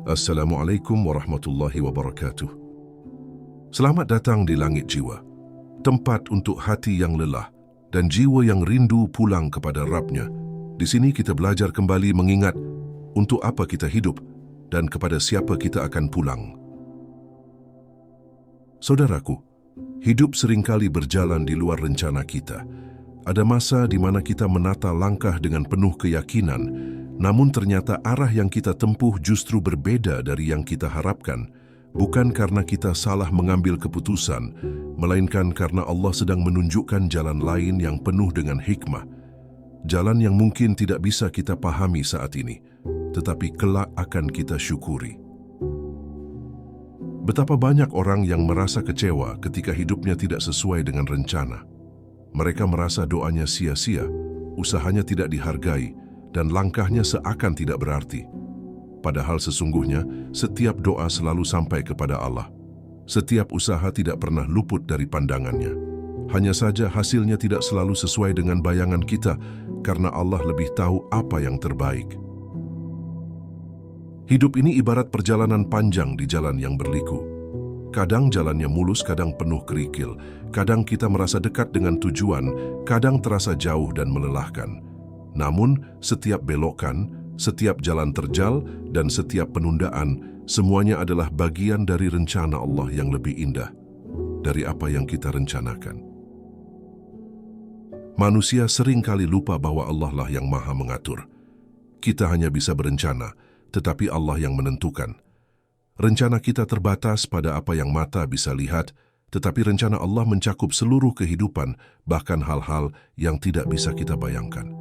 Assalamualaikum warahmatullahi wabarakatuh. Selamat datang di Langit Jiwa, tempat untuk hati yang lelah dan jiwa yang rindu pulang kepada Rabb-Nya. Di sini kita belajar kembali mengingat untuk apa kita hidup dan kepada siapa kita akan pulang. Saudaraku, hidup seringkali berjalan di luar rencana kita. Ada masa di mana kita menata langkah dengan penuh keyakinan, namun ternyata arah yang kita tempuh justru berbeda dari yang kita harapkan, bukan karena kita salah mengambil keputusan, melainkan karena Allah sedang menunjukkan jalan lain yang penuh dengan hikmah. Jalan yang mungkin tidak bisa kita pahami saat ini, tetapi kelak akan kita syukuri. Betapa banyak orang yang merasa kecewa ketika hidupnya tidak sesuai dengan rencana. Mereka merasa doanya sia-sia, usahanya tidak dihargai, dan langkahnya seakan tidak berarti. Padahal sesungguhnya, setiap doa selalu sampai kepada Allah. Setiap usaha tidak pernah luput dari pandangannya. Hanya saja hasilnya tidak selalu sesuai dengan bayangan kita, karena Allah lebih tahu apa yang terbaik. Hidup ini ibarat perjalanan panjang di jalan yang berliku. Kadang jalannya mulus, kadang penuh kerikil. Kadang kita merasa dekat dengan tujuan, kadang terasa jauh dan melelahkan. Namun, setiap belokan, setiap jalan terjal, dan setiap penundaan, semuanya adalah bagian dari rencana Allah yang lebih indah dari apa yang kita rencanakan. Manusia seringkali lupa bahwa Allah lah yang Maha Mengatur. Kita hanya bisa berencana, tetapi Allah yang menentukan. Rencana kita terbatas pada apa yang mata bisa lihat, tetapi rencana Allah mencakup seluruh kehidupan, bahkan hal-hal yang tidak bisa kita bayangkan.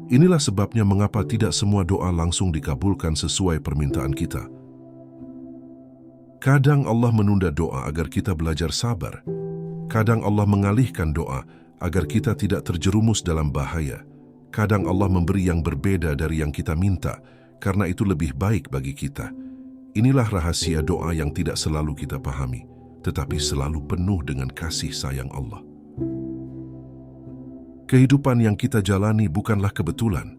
Inilah sebabnya mengapa tidak semua doa langsung dikabulkan sesuai permintaan kita. Kadang Allah menunda doa agar kita belajar sabar. Kadang Allah mengalihkan doa agar kita tidak terjerumus dalam bahaya. Kadang Allah memberi yang berbeda dari yang kita minta, karena itu lebih baik bagi kita. Inilah rahasia doa yang tidak selalu kita pahami, tetapi selalu penuh dengan kasih sayang Allah. Kehidupan yang kita jalani bukanlah kebetulan.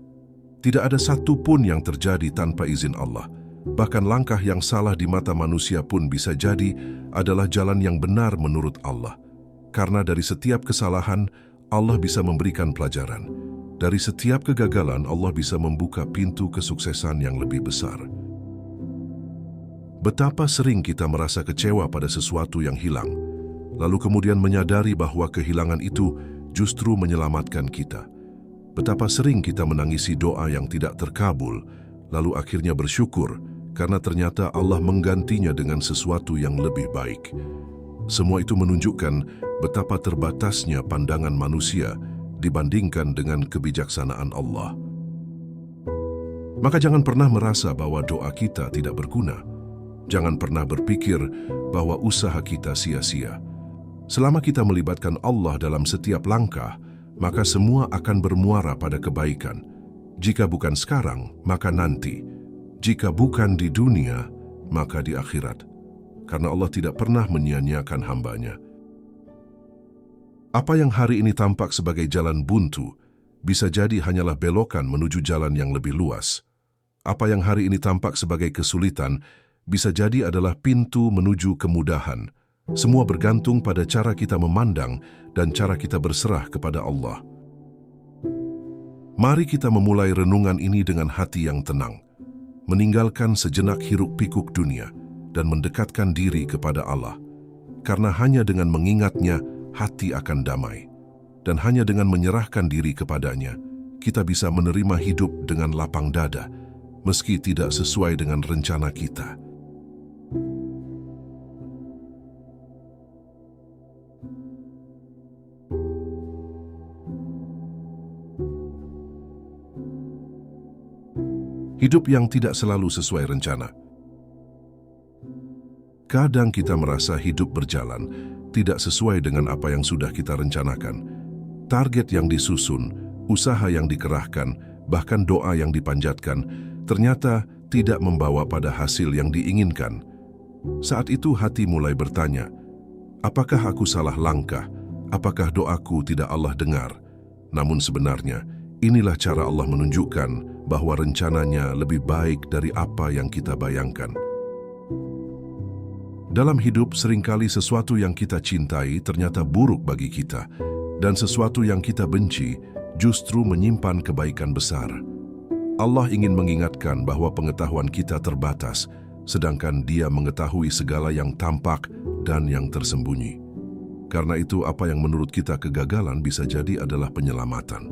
Tidak ada satu pun yang terjadi tanpa izin Allah. Bahkan langkah yang salah di mata manusia pun bisa jadi adalah jalan yang benar menurut Allah. Karena dari setiap kesalahan, Allah bisa memberikan pelajaran. Dari setiap kegagalan, Allah bisa membuka pintu kesuksesan yang lebih besar. Betapa sering kita merasa kecewa pada sesuatu yang hilang, lalu kemudian menyadari bahwa kehilangan itu justru menyelamatkan kita. Betapa sering kita menangisi doa yang tidak terkabul, lalu akhirnya bersyukur karena ternyata Allah menggantinya dengan sesuatu yang lebih baik. Semua itu menunjukkan betapa terbatasnya pandangan manusia dibandingkan dengan kebijaksanaan Allah. Maka jangan pernah merasa bahwa doa kita tidak berguna. Jangan pernah berpikir bahwa usaha kita sia-sia. Selama kita melibatkan Allah dalam setiap langkah, maka semua akan bermuara pada kebaikan. Jika bukan sekarang, maka nanti. Jika bukan di dunia, maka di akhirat. Karena Allah tidak pernah menyia-nyiakan hamba-Nya. Apa yang hari ini tampak sebagai jalan buntu, bisa jadi hanyalah belokan menuju jalan yang lebih luas. Apa yang hari ini tampak sebagai kesulitan, bisa jadi adalah pintu menuju kemudahan. Semua bergantung pada cara kita memandang dan cara kita berserah kepada Allah. Mari kita memulai renungan ini dengan hati yang tenang, meninggalkan sejenak hiruk-pikuk dunia dan mendekatkan diri kepada Allah. Karena hanya dengan mengingatnya, hati akan damai. Dan hanya dengan menyerahkan diri kepadanya, kita bisa menerima hidup dengan lapang dada, meski tidak sesuai dengan rencana kita. Hidup yang tidak selalu sesuai rencana. Kadang kita merasa hidup berjalan tidak sesuai dengan apa yang sudah kita rencanakan. Target yang disusun, usaha yang dikerahkan, bahkan doa yang dipanjatkan, ternyata tidak membawa pada hasil yang diinginkan. Saat itu hati mulai bertanya, apakah aku salah langkah? Apakah doaku tidak Allah dengar? Namun sebenarnya, inilah cara Allah menunjukkan bahwa rencananya lebih baik dari apa yang kita bayangkan. Dalam hidup, seringkali sesuatu yang kita cintai ternyata buruk bagi kita, dan sesuatu yang kita benci justru menyimpan kebaikan besar. Allah ingin mengingatkan bahwa pengetahuan kita terbatas, sedangkan Dia mengetahui segala yang tampak dan yang tersembunyi. Karena itu, apa yang menurut kita kegagalan bisa jadi adalah penyelamatan.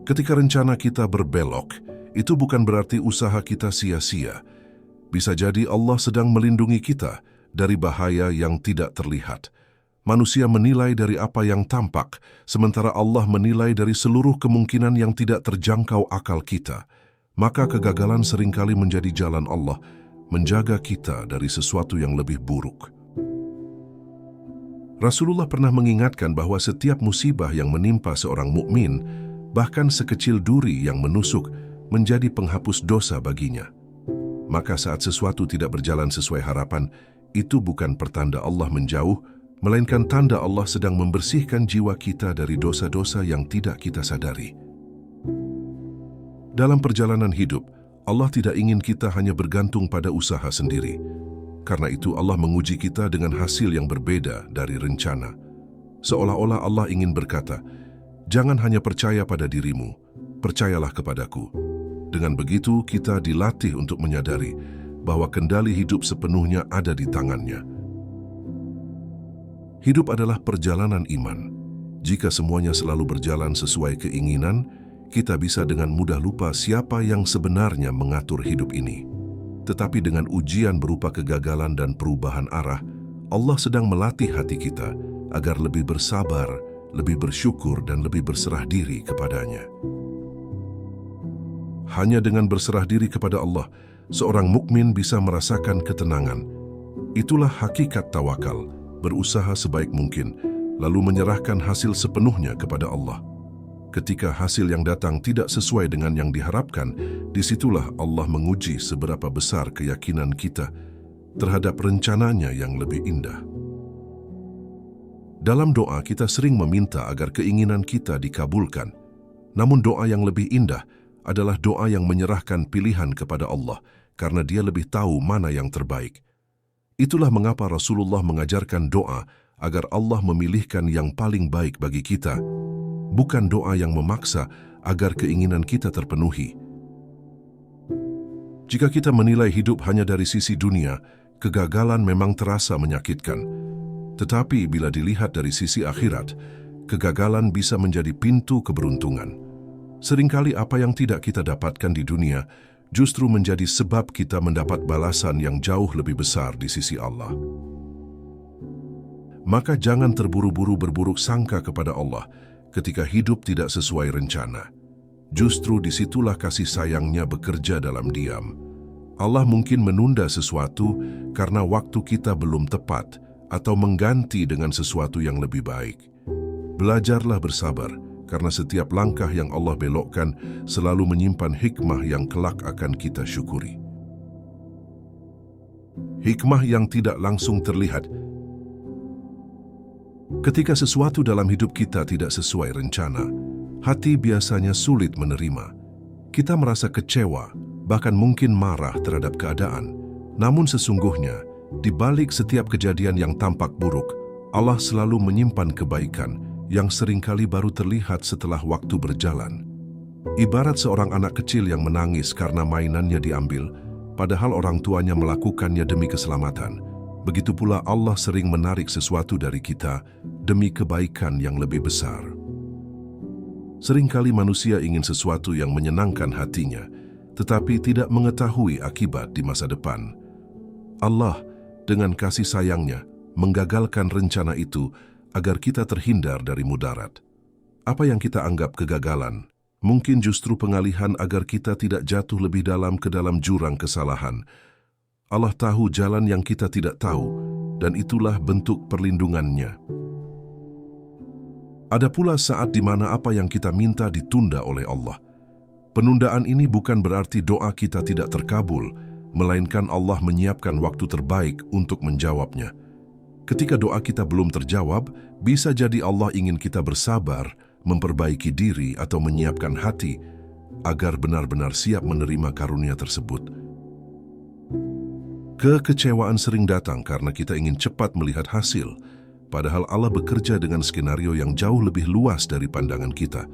Ketika rencana kita berbelok, itu bukan berarti usaha kita sia-sia. Bisa jadi Allah sedang melindungi kita dari bahaya yang tidak terlihat. Manusia menilai dari apa yang tampak, sementara Allah menilai dari seluruh kemungkinan yang tidak terjangkau akal kita. Maka kegagalan seringkali menjadi jalan Allah menjaga kita dari sesuatu yang lebih buruk. Rasulullah pernah mengingatkan bahwa setiap musibah yang menimpa seorang mukmin, bahkan sekecil duri yang menusuk, menjadi penghapus dosa baginya. Maka saat sesuatu tidak berjalan sesuai harapan, itu bukan pertanda Allah menjauh, melainkan tanda Allah sedang membersihkan jiwa kita dari dosa-dosa yang tidak kita sadari. Dalam perjalanan hidup, Allah tidak ingin kita hanya bergantung pada usaha sendiri. Karena itu Allah menguji kita dengan hasil yang berbeda dari rencana. Seolah-olah Allah ingin berkata, "Jangan hanya percaya pada dirimu, percayalah kepadaku." Dengan begitu, kita dilatih untuk menyadari bahwa kendali hidup sepenuhnya ada di tangannya. Hidup adalah perjalanan iman. Jika semuanya selalu berjalan sesuai keinginan, kita bisa dengan mudah lupa siapa yang sebenarnya mengatur hidup ini. Tetapi dengan ujian berupa kegagalan dan perubahan arah, Allah sedang melatih hati kita agar lebih bersabar, lebih bersyukur, dan lebih berserah diri kepadanya. Hanya dengan berserah diri kepada Allah, seorang mukmin bisa merasakan ketenangan. Itulah hakikat tawakal, berusaha sebaik mungkin, lalu menyerahkan hasil sepenuhnya kepada Allah. Ketika hasil yang datang tidak sesuai dengan yang diharapkan, disitulah Allah menguji seberapa besar keyakinan kita terhadap rencananya yang lebih indah. Dalam doa, kita sering meminta agar keinginan kita dikabulkan. Namun doa yang lebih indah adalah doa yang menyerahkan pilihan kepada Allah, karena Dia lebih tahu mana yang terbaik. Itulah mengapa Rasulullah mengajarkan doa agar Allah memilihkan yang paling baik bagi kita, bukan doa yang memaksa agar keinginan kita terpenuhi. Jika kita menilai hidup hanya dari sisi dunia, kegagalan memang terasa menyakitkan. Tetapi bila dilihat dari sisi akhirat, kegagalan bisa menjadi pintu keberuntungan. Seringkali apa yang tidak kita dapatkan di dunia justru menjadi sebab kita mendapat balasan yang jauh lebih besar di sisi Allah. Maka jangan terburu-buru berburuk sangka kepada Allah ketika hidup tidak sesuai rencana. Justru disitulah kasih sayangnya bekerja dalam diam. Allah mungkin menunda sesuatu karena waktu kita belum tepat atau mengganti dengan sesuatu yang lebih baik. Belajarlah bersabar, karena setiap langkah yang Allah belokkan selalu menyimpan hikmah yang kelak akan kita syukuri. Hikmah yang tidak langsung terlihat. Ketika sesuatu dalam hidup kita tidak sesuai rencana, hati biasanya sulit menerima. Kita merasa kecewa, bahkan mungkin marah terhadap keadaan. Namun sesungguhnya, di balik setiap kejadian yang tampak buruk, Allah selalu menyimpan kebaikan yang seringkali baru terlihat setelah waktu berjalan. Ibarat seorang anak kecil yang menangis karena mainannya diambil, padahal orang tuanya melakukannya demi keselamatan. Begitu pula Allah sering menarik sesuatu dari kita demi kebaikan yang lebih besar. Seringkali manusia ingin sesuatu yang menyenangkan hatinya, tetapi tidak mengetahui akibat di masa depan. Allah dengan kasih sayangnya menggagalkan rencana itu agar kita terhindar dari mudarat. Apa yang kita anggap kegagalan, mungkin justru pengalihan agar kita tidak jatuh lebih dalam ke dalam jurang kesalahan. Allah tahu jalan yang kita tidak tahu, dan itulah bentuk perlindungannya. Ada pula saat di mana apa yang kita minta ditunda oleh Allah. Penundaan ini bukan berarti doa kita tidak terkabul, melainkan Allah menyiapkan waktu terbaik untuk menjawabnya. Ketika doa kita belum terjawab, bisa jadi Allah ingin kita bersabar, memperbaiki diri atau menyiapkan hati agar benar-benar siap menerima karunia tersebut. Kekecewaan sering datang karena kita ingin cepat melihat hasil, padahal Allah bekerja dengan skenario yang jauh lebih luas dari pandangan kita.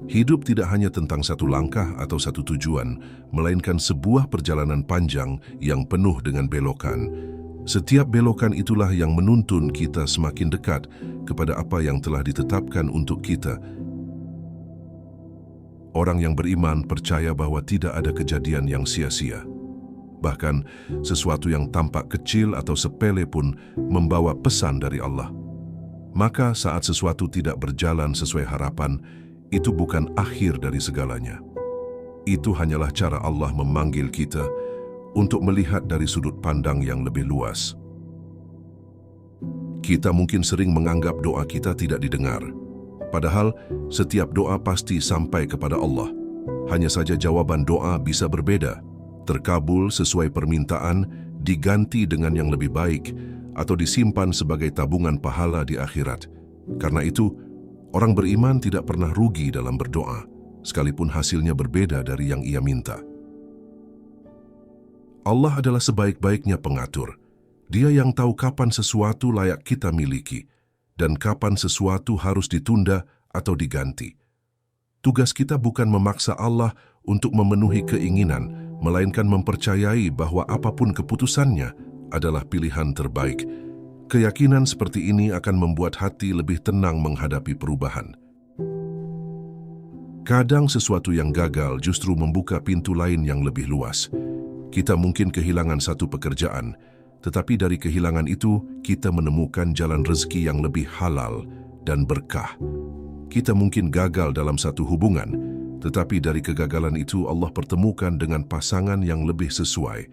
Hidup tidak hanya tentang satu langkah atau satu tujuan, melainkan sebuah perjalanan panjang yang penuh dengan belokan. Setiap belokan itulah yang menuntun kita semakin dekat kepada apa yang telah ditetapkan untuk kita. Orang yang beriman percaya bahwa tidak ada kejadian yang sia-sia. Bahkan, sesuatu yang tampak kecil atau sepele pun membawa pesan dari Allah. Maka saat sesuatu tidak berjalan sesuai harapan, itu bukan akhir dari segalanya. Itu hanyalah cara Allah memanggil kita untuk melihat dari sudut pandang yang lebih luas. Kita mungkin sering menganggap doa kita tidak didengar. Padahal, setiap doa pasti sampai kepada Allah. Hanya saja jawaban doa bisa berbeda. Terkabul sesuai permintaan, diganti dengan yang lebih baik, atau disimpan sebagai tabungan pahala di akhirat. Karena itu, orang beriman tidak pernah rugi dalam berdoa, sekalipun hasilnya berbeda dari yang ia minta. Allah adalah sebaik-baiknya pengatur. Dia yang tahu kapan sesuatu layak kita miliki, dan kapan sesuatu harus ditunda atau diganti. Tugas kita bukan memaksa Allah untuk memenuhi keinginan, melainkan mempercayai bahwa apapun keputusannya adalah pilihan terbaik. Keyakinan seperti ini akan membuat hati lebih tenang menghadapi perubahan. Kadang sesuatu yang gagal justru membuka pintu lain yang lebih luas. Kita mungkin kehilangan satu pekerjaan, tetapi dari kehilangan itu kita menemukan jalan rezeki yang lebih halal dan berkah. Kita mungkin gagal dalam satu hubungan, tetapi dari kegagalan itu Allah pertemukan dengan pasangan yang lebih sesuai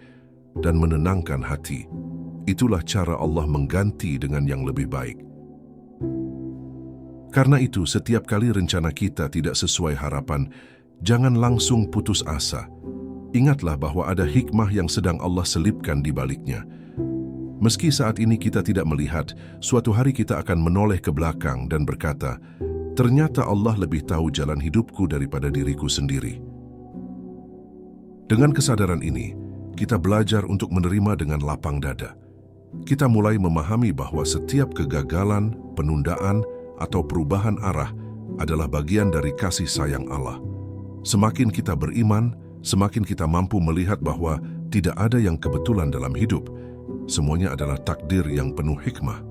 dan menenangkan hati. Itulah cara Allah mengganti dengan yang lebih baik. Karena itu, setiap kali rencana kita tidak sesuai harapan, jangan langsung putus asa. Ingatlah bahwa ada hikmah yang sedang Allah selipkan di baliknya. Meski saat ini kita tidak melihat, suatu hari kita akan menoleh ke belakang dan berkata, ternyata Allah lebih tahu jalan hidupku daripada diriku sendiri. Dengan kesadaran ini, kita belajar untuk menerima dengan lapang dada. Kita mulai memahami bahwa setiap kegagalan, penundaan, atau perubahan arah adalah bagian dari kasih sayang Allah. Semakin kita beriman, semakin kita mampu melihat bahwa tidak ada yang kebetulan dalam hidup. Semuanya adalah takdir yang penuh hikmah.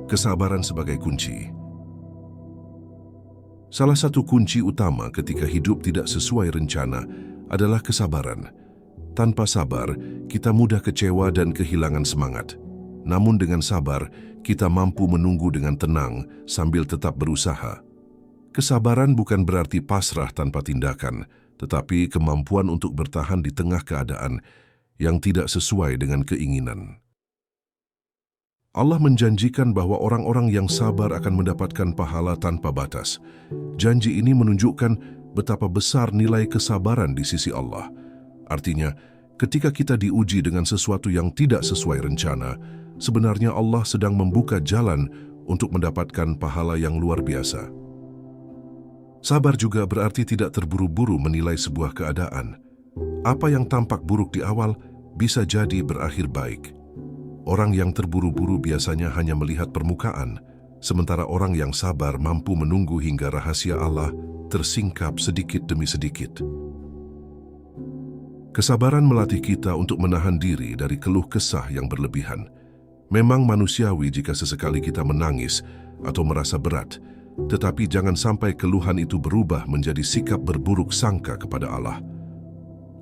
Kesabaran sebagai kunci. Salah satu kunci utama ketika hidup tidak sesuai rencana adalah kesabaran. Tanpa sabar, kita mudah kecewa dan kehilangan semangat. Namun dengan sabar, kita mampu menunggu dengan tenang sambil tetap berusaha. Kesabaran bukan berarti pasrah tanpa tindakan, tetapi kemampuan untuk bertahan di tengah keadaan yang tidak sesuai dengan keinginan. Allah menjanjikan bahwa orang-orang yang sabar akan mendapatkan pahala tanpa batas. Janji ini menunjukkan betapa besar nilai kesabaran di sisi Allah. Artinya, ketika kita diuji dengan sesuatu yang tidak sesuai rencana, sebenarnya Allah sedang membuka jalan untuk mendapatkan pahala yang luar biasa. Sabar juga berarti tidak terburu-buru menilai sebuah keadaan. Apa yang tampak buruk di awal bisa jadi berakhir baik. Orang yang terburu-buru biasanya hanya melihat permukaan, sementara orang yang sabar mampu menunggu hingga rahasia Allah tersingkap sedikit demi sedikit. Kesabaran melatih kita untuk menahan diri dari keluh kesah yang berlebihan. Memang manusiawi jika sesekali kita menangis atau merasa berat, tetapi jangan sampai keluhan itu berubah menjadi sikap berburuk sangka kepada Allah.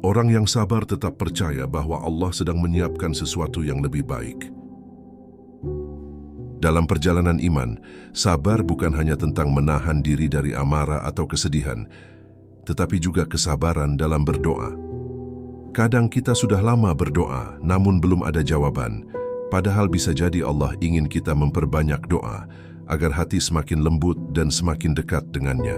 Orang yang sabar tetap percaya bahwa Allah sedang menyiapkan sesuatu yang lebih baik. Dalam perjalanan iman, sabar bukan hanya tentang menahan diri dari amarah atau kesedihan, tetapi juga kesabaran dalam berdoa. Kadang kita sudah lama berdoa, namun belum ada jawaban. Padahal bisa jadi Allah ingin kita memperbanyak doa, agar hati semakin lembut dan semakin dekat dengannya.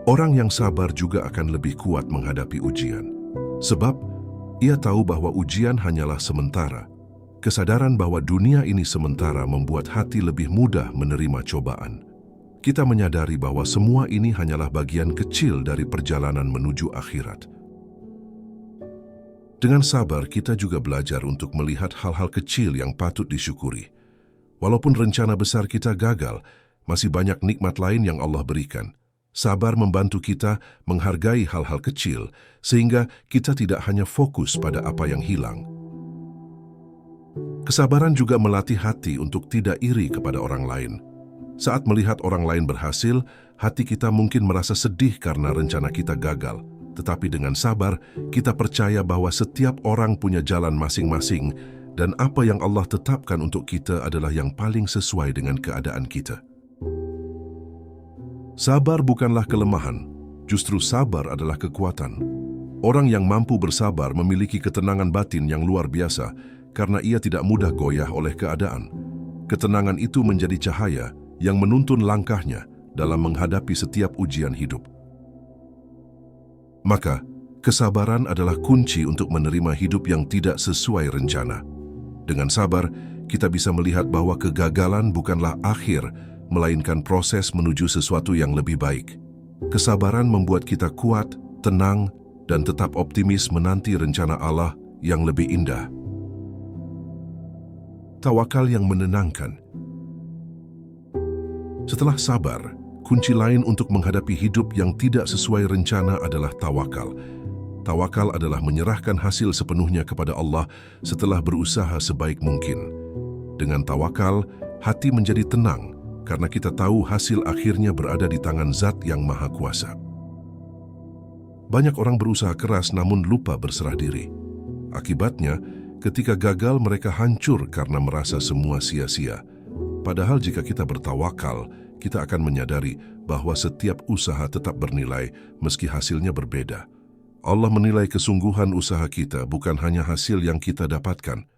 Orang yang sabar juga akan lebih kuat menghadapi ujian. Sebab, ia tahu bahwa ujian hanyalah sementara. Kesadaran bahwa dunia ini sementara membuat hati lebih mudah menerima cobaan. Kita menyadari bahwa semua ini hanyalah bagian kecil dari perjalanan menuju akhirat. Dengan sabar, kita juga belajar untuk melihat hal-hal kecil yang patut disyukuri. Walaupun rencana besar kita gagal, masih banyak nikmat lain yang Allah berikan. Sabar membantu kita menghargai hal-hal kecil, sehingga kita tidak hanya fokus pada apa yang hilang. Kesabaran juga melatih hati untuk tidak iri kepada orang lain. Saat melihat orang lain berhasil, hati kita mungkin merasa sedih karena rencana kita gagal. Tetapi dengan sabar, kita percaya bahwa setiap orang punya jalan masing-masing dan apa yang Allah tetapkan untuk kita adalah yang paling sesuai dengan keadaan kita. Sabar bukanlah kelemahan, justru sabar adalah kekuatan. Orang yang mampu bersabar memiliki ketenangan batin yang luar biasa karena ia tidak mudah goyah oleh keadaan. Ketenangan itu menjadi cahaya yang menuntun langkahnya dalam menghadapi setiap ujian hidup. Maka, kesabaran adalah kunci untuk menerima hidup yang tidak sesuai rencana. Dengan sabar, kita bisa melihat bahwa kegagalan bukanlah akhir, melainkan proses menuju sesuatu yang lebih baik. Kesabaran membuat kita kuat, tenang, dan tetap optimis menanti rencana Allah yang lebih indah. Tawakal yang menenangkan. Setelah sabar, kunci lain untuk menghadapi hidup yang tidak sesuai rencana adalah tawakal. Tawakal adalah menyerahkan hasil sepenuhnya kepada Allah setelah berusaha sebaik mungkin. Dengan tawakal, hati menjadi tenang karena kita tahu hasil akhirnya berada di tangan Zat yang Maha Kuasa. Banyak orang berusaha keras namun lupa berserah diri. Akibatnya, ketika gagal mereka hancur karena merasa semua sia-sia. Padahal jika kita bertawakal, kita akan menyadari bahwa setiap usaha tetap bernilai meski hasilnya berbeda. Allah menilai kesungguhan usaha kita, bukan hanya hasil yang kita dapatkan.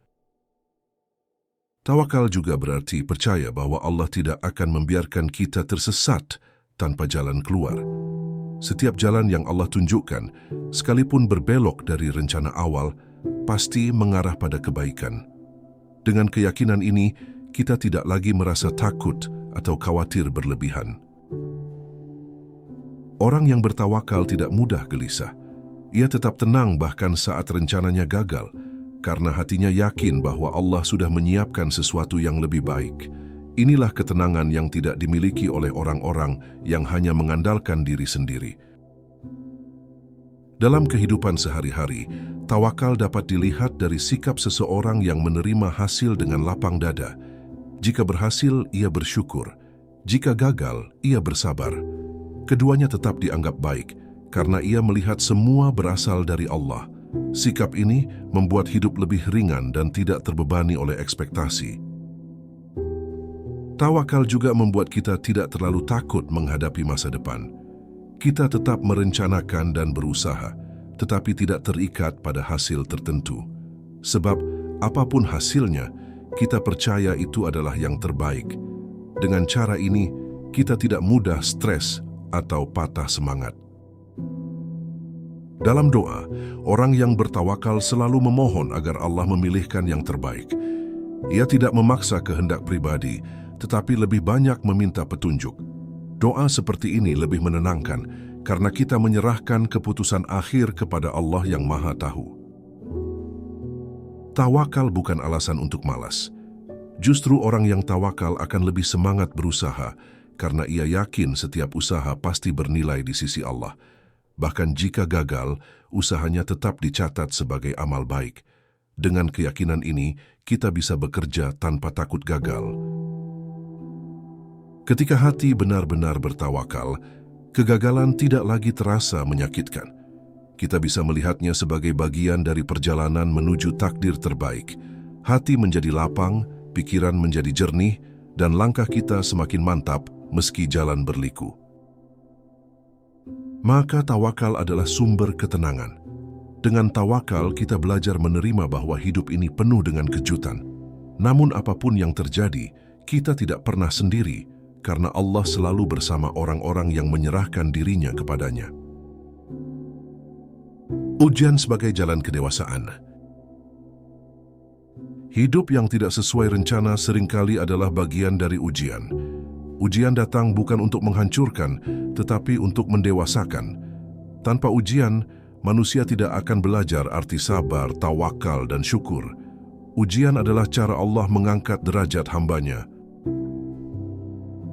Tawakal juga berarti percaya bahwa Allah tidak akan membiarkan kita tersesat tanpa jalan keluar. Setiap jalan yang Allah tunjukkan, sekalipun berbelok dari rencana awal, pasti mengarah pada kebaikan. Dengan keyakinan ini, kita tidak lagi merasa takut atau khawatir berlebihan. Orang yang bertawakal tidak mudah gelisah. Ia tetap tenang bahkan saat rencananya gagal, karena hatinya yakin bahwa Allah sudah menyiapkan sesuatu yang lebih baik. Inilah ketenangan yang tidak dimiliki oleh orang-orang yang hanya mengandalkan diri sendiri. Dalam kehidupan sehari-hari, tawakal dapat dilihat dari sikap seseorang yang menerima hasil dengan lapang dada. Jika berhasil, ia bersyukur. Jika gagal, ia bersabar. Keduanya tetap dianggap baik, karena ia melihat semua berasal dari Allah. Sikap ini membuat hidup lebih ringan dan tidak terbebani oleh ekspektasi. Tawakal juga membuat kita tidak terlalu takut menghadapi masa depan. Kita tetap merencanakan dan berusaha, tetapi tidak terikat pada hasil tertentu. Sebab apapun hasilnya, kita percaya itu adalah yang terbaik. Dengan cara ini, kita tidak mudah stres atau patah semangat. Dalam doa, orang yang bertawakal selalu memohon agar Allah memilihkan yang terbaik. Ia tidak memaksa kehendak pribadi, tetapi lebih banyak meminta petunjuk. Doa seperti ini lebih menenangkan, karena kita menyerahkan keputusan akhir kepada Allah yang Maha Tahu. Tawakal bukan alasan untuk malas. Justru orang yang tawakal akan lebih semangat berusaha, karena ia yakin setiap usaha pasti bernilai di sisi Allah. Bahkan jika gagal, usahanya tetap dicatat sebagai amal baik. Dengan keyakinan ini, kita bisa bekerja tanpa takut gagal. Ketika hati benar-benar bertawakal, kegagalan tidak lagi terasa menyakitkan. Kita bisa melihatnya sebagai bagian dari perjalanan menuju takdir terbaik. Hati menjadi lapang, pikiran menjadi jernih, dan langkah kita semakin mantap meski jalan berliku. Maka tawakal adalah sumber ketenangan. Dengan tawakal, kita belajar menerima bahwa hidup ini penuh dengan kejutan. Namun apapun yang terjadi, kita tidak pernah sendiri, karena Allah selalu bersama orang-orang yang menyerahkan dirinya kepadanya. Ujian sebagai jalan kedewasaan. Hidup yang tidak sesuai rencana seringkali adalah bagian dari ujian. Ujian datang bukan untuk menghancurkan, tetapi untuk mendewasakan. Tanpa ujian, manusia tidak akan belajar arti sabar, tawakal, dan syukur. Ujian adalah cara Allah mengangkat derajat hambanya.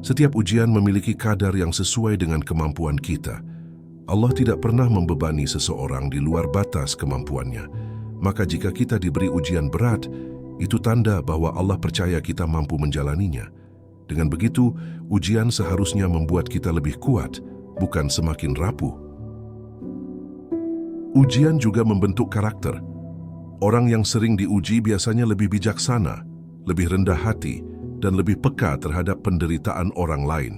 Setiap ujian memiliki kadar yang sesuai dengan kemampuan kita. Allah tidak pernah membebani seseorang di luar batas kemampuannya. Maka jika kita diberi ujian berat, itu tanda bahwa Allah percaya kita mampu menjalaninya. Dengan begitu, ujian seharusnya membuat kita lebih kuat, bukan semakin rapuh. Ujian juga membentuk karakter. Orang yang sering diuji biasanya lebih bijaksana, lebih rendah hati, dan lebih peka terhadap penderitaan orang lain.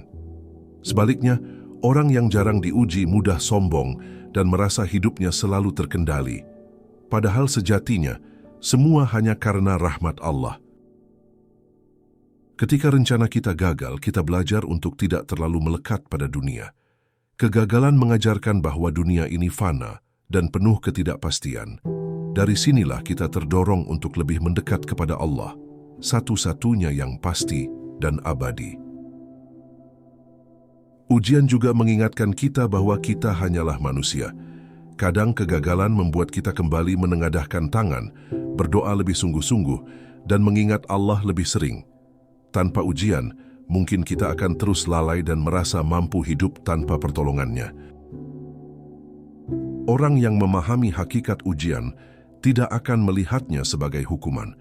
Sebaliknya, orang yang jarang diuji mudah sombong dan merasa hidupnya selalu terkendali. Padahal sejatinya, semua hanya karena rahmat Allah. Ketika rencana kita gagal, kita belajar untuk tidak terlalu melekat pada dunia. Kegagalan mengajarkan bahwa dunia ini fana dan penuh ketidakpastian. Dari sinilah kita terdorong untuk lebih mendekat kepada Allah, satu-satunya yang pasti dan abadi. Ujian juga mengingatkan kita bahwa kita hanyalah manusia. Kadang kegagalan membuat kita kembali menengadahkan tangan, berdoa lebih sungguh-sungguh, dan mengingat Allah lebih sering. Tanpa ujian, mungkin kita akan terus lalai dan merasa mampu hidup tanpa pertolongannya. Orang yang memahami hakikat ujian tidak akan melihatnya sebagai hukuman.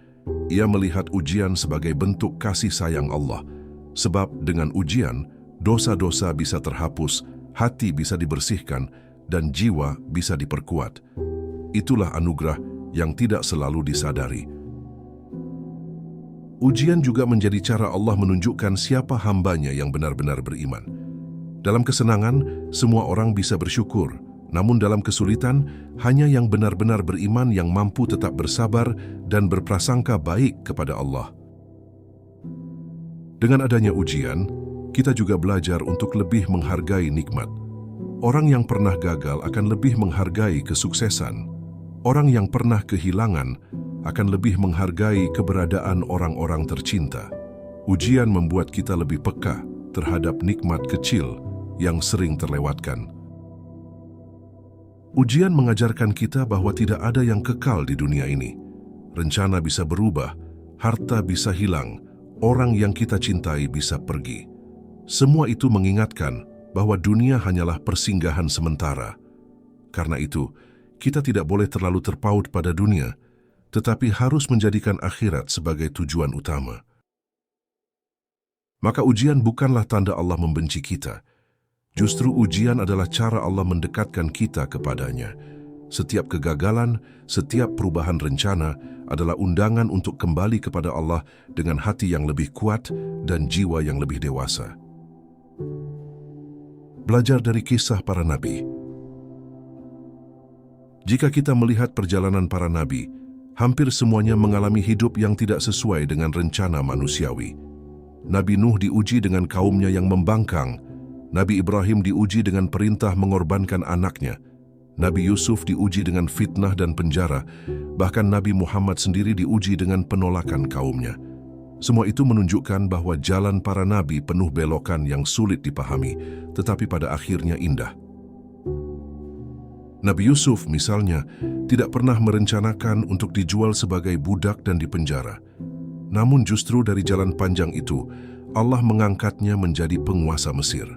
Ia melihat ujian sebagai bentuk kasih sayang Allah. Sebab dengan ujian, dosa-dosa bisa terhapus, hati bisa dibersihkan, dan jiwa bisa diperkuat. Itulah anugerah yang tidak selalu disadari. Ujian juga menjadi cara Allah menunjukkan siapa hambanya yang benar-benar beriman. Dalam kesenangan, semua orang bisa bersyukur. Namun dalam kesulitan, hanya yang benar-benar beriman yang mampu tetap bersabar dan berprasangka baik kepada Allah. Dengan adanya ujian, kita juga belajar untuk lebih menghargai nikmat. Orang yang pernah gagal akan lebih menghargai kesuksesan. Orang yang pernah kehilangan akan lebih menghargai keberadaan orang-orang tercinta. Ujian membuat kita lebih peka terhadap nikmat kecil yang sering terlewatkan. Ujian mengajarkan kita bahwa tidak ada yang kekal di dunia ini. Rencana bisa berubah, harta bisa hilang, orang yang kita cintai bisa pergi. Semua itu mengingatkan bahwa dunia hanyalah persinggahan sementara. Karena itu, kita tidak boleh terlalu terpaut pada dunia, tetapi harus menjadikan akhirat sebagai tujuan utama. Maka ujian bukanlah tanda Allah membenci kita. Justru ujian adalah cara Allah mendekatkan kita kepadanya. Setiap kegagalan, setiap perubahan rencana adalah undangan untuk kembali kepada Allah dengan hati yang lebih kuat dan jiwa yang lebih dewasa. Belajar dari kisah para nabi. Jika kita melihat perjalanan para nabi, hampir semuanya mengalami hidup yang tidak sesuai dengan rencana manusiawi. Nabi Nuh diuji dengan kaumnya yang membangkang. Nabi Ibrahim diuji dengan perintah mengorbankan anaknya. Nabi Yusuf diuji dengan fitnah dan penjara. Bahkan Nabi Muhammad sendiri diuji dengan penolakan kaumnya. Semua itu menunjukkan bahwa jalan para nabi penuh belokan yang sulit dipahami, tetapi pada akhirnya indah. Nabi Yusuf misalnya tidak pernah merencanakan untuk dijual sebagai budak dan dipenjara. Namun justru dari jalan panjang itu, Allah mengangkatnya menjadi penguasa Mesir.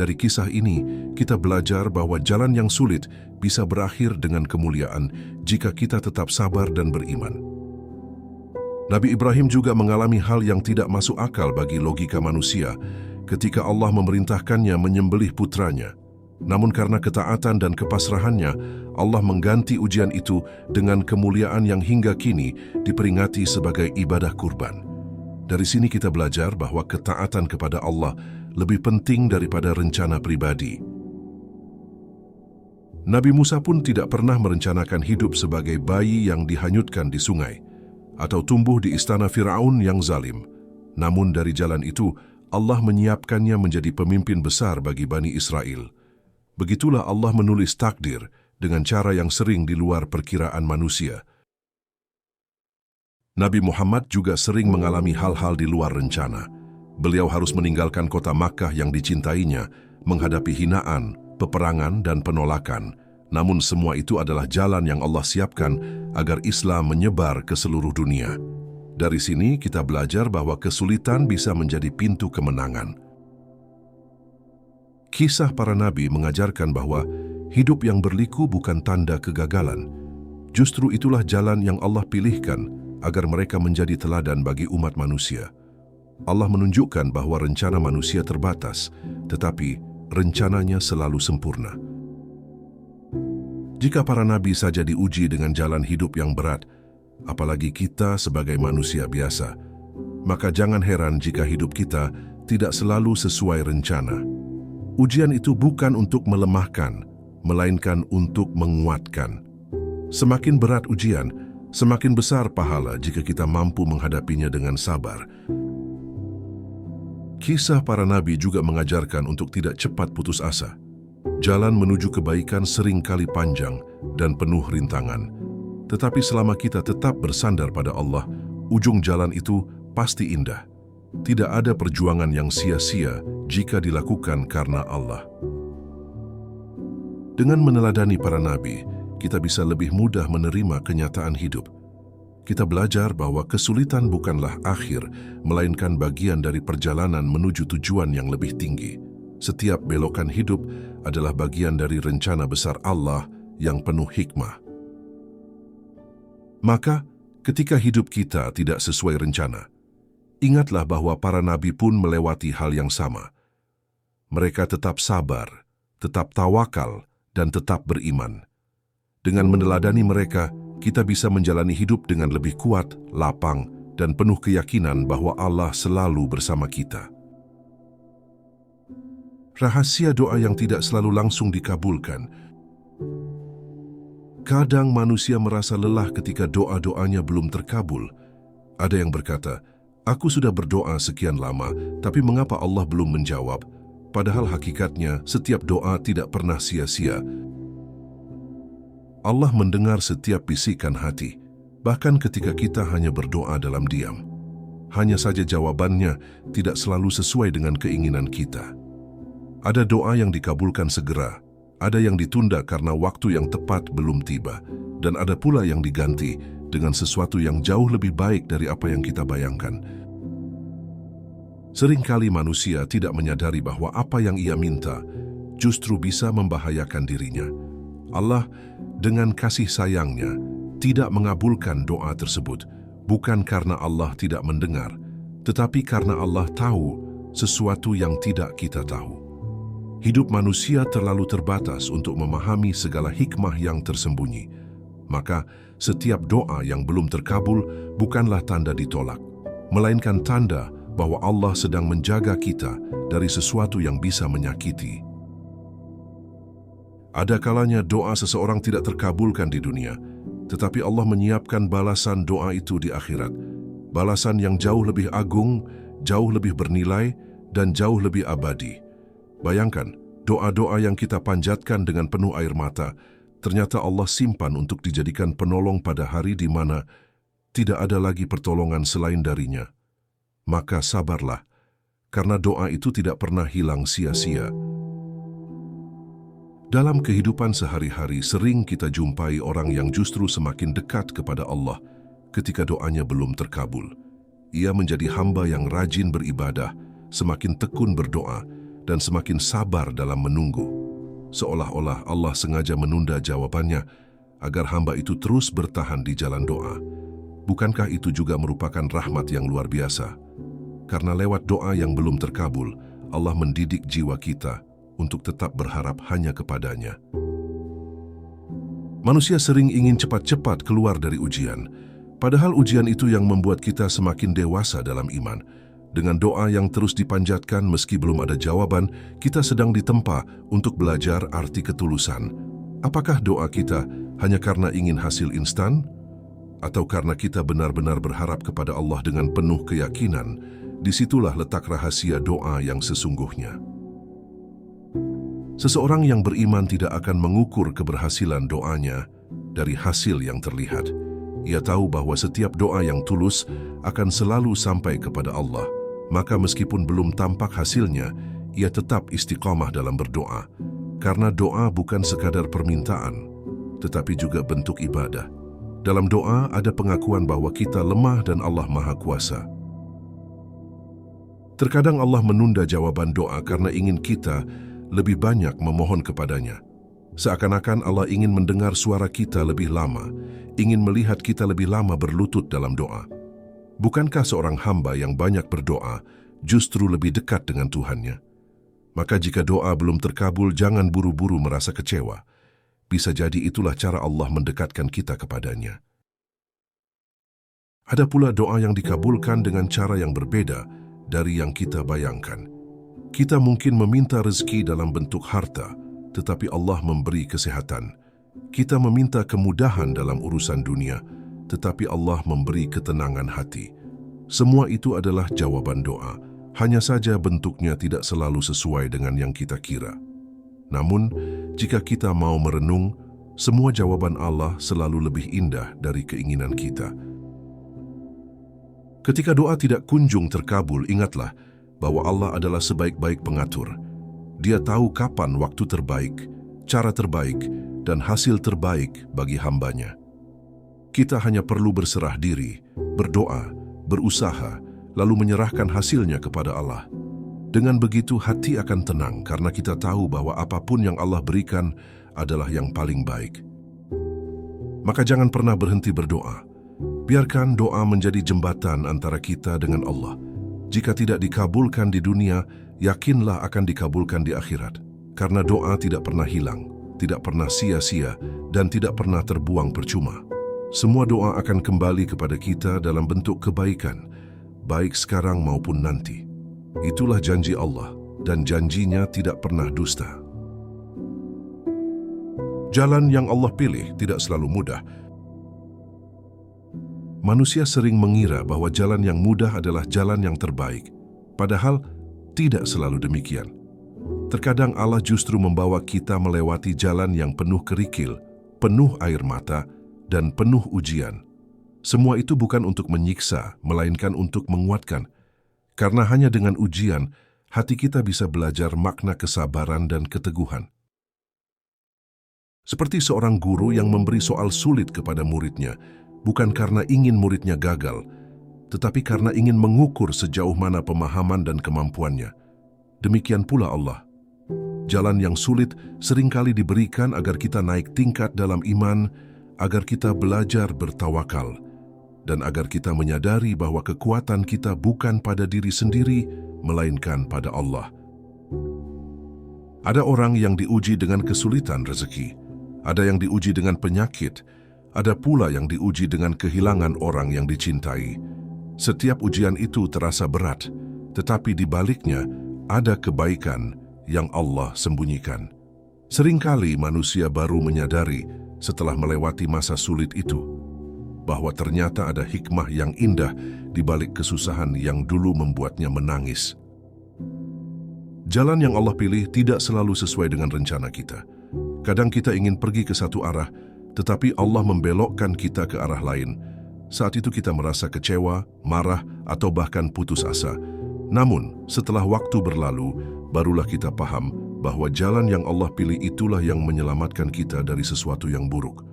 Dari kisah ini, kita belajar bahwa jalan yang sulit bisa berakhir dengan kemuliaan jika kita tetap sabar dan beriman. Nabi Ibrahim juga mengalami hal yang tidak masuk akal bagi logika manusia ketika Allah memerintahkannya menyembelih putranya. Namun karena ketaatan dan kepasrahannya, Allah mengganti ujian itu dengan kemuliaan yang hingga kini diperingati sebagai ibadah kurban. Dari sini kita belajar bahwa ketaatan kepada Allah lebih penting daripada rencana pribadi. Nabi Musa pun tidak pernah merencanakan hidup sebagai bayi yang dihanyutkan di sungai, atau tumbuh di istana Firaun yang zalim. Namun dari jalan itu, Allah menyiapkannya menjadi pemimpin besar bagi Bani Israel. Begitulah Allah menulis takdir dengan cara yang sering di luar perkiraan manusia. Nabi Muhammad juga sering mengalami hal-hal di luar rencana. Beliau harus meninggalkan kota Makkah yang dicintainya, menghadapi hinaan, peperangan, dan penolakan. Namun semua itu adalah jalan yang Allah siapkan agar Islam menyebar ke seluruh dunia. Dari sini kita belajar bahwa kesulitan bisa menjadi pintu kemenangan. Kisah para nabi mengajarkan bahwa hidup yang berliku bukan tanda kegagalan. Justru itulah jalan yang Allah pilihkan agar mereka menjadi teladan bagi umat manusia. Allah menunjukkan bahwa rencana manusia terbatas, tetapi rencananya selalu sempurna. Jika para nabi saja diuji dengan jalan hidup yang berat, apalagi kita sebagai manusia biasa, maka jangan heran jika hidup kita tidak selalu sesuai rencana. Ujian itu bukan untuk melemahkan, melainkan untuk menguatkan. Semakin berat ujian, semakin besar pahala jika kita mampu menghadapinya dengan sabar. Kisah para nabi juga mengajarkan untuk tidak cepat putus asa. Jalan menuju kebaikan sering kali panjang dan penuh rintangan. Tetapi selama kita tetap bersandar pada Allah, ujung jalan itu pasti indah. Tidak ada perjuangan yang sia-sia jika dilakukan karena Allah. Dengan meneladani para nabi, kita bisa lebih mudah menerima kenyataan hidup. Kita belajar bahwa kesulitan bukanlah akhir, melainkan bagian dari perjalanan menuju tujuan yang lebih tinggi. Setiap belokan hidup adalah bagian dari rencana besar Allah yang penuh hikmah. Maka, ketika hidup kita tidak sesuai rencana, ingatlah bahwa para nabi pun melewati hal yang sama. Mereka tetap sabar, tetap tawakal, dan tetap beriman. Dengan meneladani mereka, kita bisa menjalani hidup dengan lebih kuat, lapang, dan penuh keyakinan bahwa Allah selalu bersama kita. Rahasia doa yang tidak selalu langsung dikabulkan. Kadang manusia merasa lelah ketika doa-doanya belum terkabul. Ada yang berkata, "Aku sudah berdoa sekian lama, tapi mengapa Allah belum menjawab?" Padahal hakikatnya setiap doa tidak pernah sia-sia. Allah mendengar setiap bisikan hati, bahkan ketika kita hanya berdoa dalam diam. Hanya saja jawabannya tidak selalu sesuai dengan keinginan kita. Ada doa yang dikabulkan segera, ada yang ditunda karena waktu yang tepat belum tiba, dan ada pula yang diganti dengan sesuatu yang jauh lebih baik dari apa yang kita bayangkan. Seringkali manusia tidak menyadari bahwa apa yang ia minta justru bisa membahayakan dirinya. Allah dengan kasih sayangnya tidak mengabulkan doa tersebut, bukan karena Allah tidak mendengar, tetapi karena Allah tahu sesuatu yang tidak kita tahu. Hidup manusia terlalu terbatas untuk memahami segala hikmah yang tersembunyi. Maka, setiap doa yang belum terkabul bukanlah tanda ditolak, melainkan tanda bahwa Allah sedang menjaga kita dari sesuatu yang bisa menyakiti. Ada kalanya doa seseorang tidak terkabulkan di dunia, tetapi Allah menyiapkan balasan doa itu di akhirat. Balasan yang jauh lebih agung, jauh lebih bernilai, dan jauh lebih abadi. Bayangkan, doa-doa yang kita panjatkan dengan penuh air mata, ternyata Allah simpan untuk dijadikan penolong pada hari di mana tidak ada lagi pertolongan selain darinya. Maka sabarlah, karena doa itu tidak pernah hilang sia-sia. Dalam kehidupan sehari-hari sering kita jumpai orang yang justru semakin dekat kepada Allah ketika doanya belum terkabul. Ia menjadi hamba yang rajin beribadah, semakin tekun berdoa, dan semakin sabar dalam menunggu. Seolah-olah Allah sengaja menunda jawabannya agar hamba itu terus bertahan di jalan doa. Bukankah itu juga merupakan rahmat yang luar biasa? Karena lewat doa yang belum terkabul, Allah mendidik jiwa kita untuk tetap berharap hanya kepadanya. Manusia sering ingin cepat-cepat keluar dari ujian, padahal ujian itu yang membuat kita semakin dewasa dalam iman. Dengan doa yang terus dipanjatkan meski belum ada jawaban, kita sedang ditempa untuk belajar arti ketulusan. Apakah doa kita hanya karena ingin hasil instan? Atau karena kita benar-benar berharap kepada Allah dengan penuh keyakinan? Disitulah letak rahasia doa yang sesungguhnya. Seseorang yang beriman tidak akan mengukur keberhasilan doanya dari hasil yang terlihat. Ia tahu bahwa setiap doa yang tulus akan selalu sampai kepada Allah. Maka meskipun belum tampak hasilnya, ia tetap istiqamah dalam berdoa. Karena doa bukan sekadar permintaan, tetapi juga bentuk ibadah. Dalam doa ada pengakuan bahwa kita lemah dan Allah Maha Kuasa. Terkadang Allah menunda jawaban doa karena ingin kita lebih banyak memohon kepadanya. Seakan-akan Allah ingin mendengar suara kita lebih lama, ingin melihat kita lebih lama berlutut dalam doa. Bukankah seorang hamba yang banyak berdoa justru lebih dekat dengan Tuhannya? Maka jika doa belum terkabul, jangan buru-buru merasa kecewa. Bisa jadi itulah cara Allah mendekatkan kita kepadanya. Ada pula doa yang dikabulkan dengan cara yang berbeda dari yang kita bayangkan. Kita mungkin meminta rezeki dalam bentuk harta, tetapi Allah memberi kesehatan. Kita meminta kemudahan dalam urusan dunia, tetapi Allah memberi ketenangan hati. Semua itu adalah jawaban doa. Hanya saja bentuknya tidak selalu sesuai dengan yang kita kira. Namun, jika kita mau merenung, semua jawaban Allah selalu lebih indah dari keinginan kita. Ketika doa tidak kunjung terkabul, ingatlah bahwa Allah adalah sebaik-baik pengatur. Dia tahu kapan waktu terbaik, cara terbaik, dan hasil terbaik bagi hambanya. Kita hanya perlu berserah diri, berdoa, berusaha, lalu menyerahkan hasilnya kepada Allah. Dengan begitu hati akan tenang karena kita tahu bahwa apapun yang Allah berikan adalah yang paling baik. Maka jangan pernah berhenti berdoa. Biarkan doa menjadi jembatan antara kita dengan Allah. Jika tidak dikabulkan di dunia, yakinlah akan dikabulkan di akhirat. Karena doa tidak pernah hilang, tidak pernah sia-sia, dan tidak pernah terbuang percuma. Semua doa akan kembali kepada kita dalam bentuk kebaikan, baik sekarang maupun nanti. Itulah janji Allah, dan janjinya tidak pernah dusta. Jalan yang Allah pilih tidak selalu mudah. Manusia sering mengira bahwa jalan yang mudah adalah jalan yang terbaik, padahal tidak selalu demikian. Terkadang Allah justru membawa kita melewati jalan yang penuh kerikil, penuh air mata, dan penuh ujian. Semua itu bukan untuk menyiksa, melainkan untuk menguatkan. Karena hanya dengan ujian, hati kita bisa belajar makna kesabaran dan keteguhan. Seperti seorang guru yang memberi soal sulit kepada muridnya, bukan karena ingin muridnya gagal, tetapi karena ingin mengukur sejauh mana pemahaman dan kemampuannya. Demikian pula Allah. Jalan yang sulit seringkali diberikan agar kita naik tingkat dalam iman, agar kita belajar bertawakal, dan agar kita menyadari bahwa kekuatan kita bukan pada diri sendiri, melainkan pada Allah. Ada orang yang diuji dengan kesulitan rezeki, ada yang diuji dengan penyakit, ada pula yang diuji dengan kehilangan orang yang dicintai. Setiap ujian itu terasa berat, tetapi di baliknya ada kebaikan yang Allah sembunyikan. Seringkali manusia baru menyadari setelah melewati masa sulit itu, bahwa ternyata ada hikmah yang indah di balik kesusahan yang dulu membuatnya menangis. Jalan yang Allah pilih tidak selalu sesuai dengan rencana kita. Kadang kita ingin pergi ke satu arah, tetapi Allah membelokkan kita ke arah lain. Saat itu kita merasa kecewa, marah, atau bahkan putus asa. Namun, setelah waktu berlalu, barulah kita paham bahwa jalan yang Allah pilih itulah yang menyelamatkan kita dari sesuatu yang buruk.